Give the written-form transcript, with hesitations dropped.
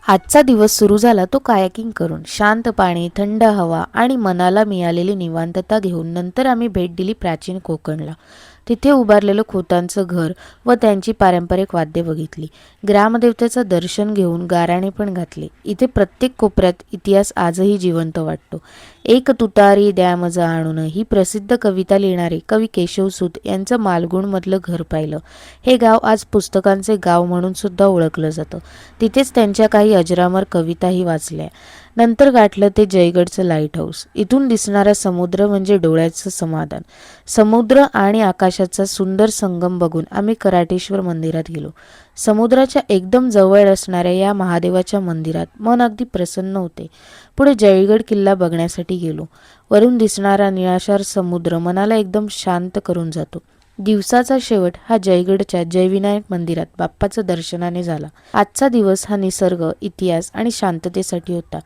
आजचा दिवस सुरू झाला तो कायाकिंग करून. शांत पाणी, थंड हवा आणि मनाला मिळालेली निवांतता घेऊन नंतर आम्ही भेट दिली प्राचीन कोकणला. तिथे उभारलेलं खोतांचं घर व त्यांची पारंपरिक वाद्ये बघितली. ग्रामदेवतेचं दर्शन घेऊन गाराणे पण घातले. इथे प्रत्येक कोपऱ्यात इतिहास आजही जिवंत वाटतो. एक तुतारी द्या मजा आणून ही प्रसिद्ध कविता लिहिणारे कवी केशवसूत यांचं मालगुणमधलं घर पाहिलं. हे गाव आज पुस्तकांचे गाव म्हणून सुद्धा ओळखलं जातं. तिथेच त्यांच्या काही अजरामर कविताही वाचल्या. नंतर गाठलं ते जयगडचं लाईट हाऊस. इथून दिसणारा समुद्र म्हणजे डोळ्याचं समाधान. समुद्र आणि आकाशाचा सुंदर संगम बघून आम्ही कराटेश्वर मंदिरात गेलो. समुद्राच्या एकदम जवळ असणाऱ्या या महादेवाच्या मंदिरात मन अगदी प्रसन्न होते. पुढे जयगड किल्ला बघण्यासाठी गेलो. वरून दिसणारा निळाशार समुद्र मनाला एकदम शांत करून जातो. दिवसाचा शेवट हा जयगडच्या जयविनायक मंदिरात बाप्पाच्या दर्शनाने झाला. आजचा दिवस हा निसर्ग, इतिहास आणि शांततेसाठी होता.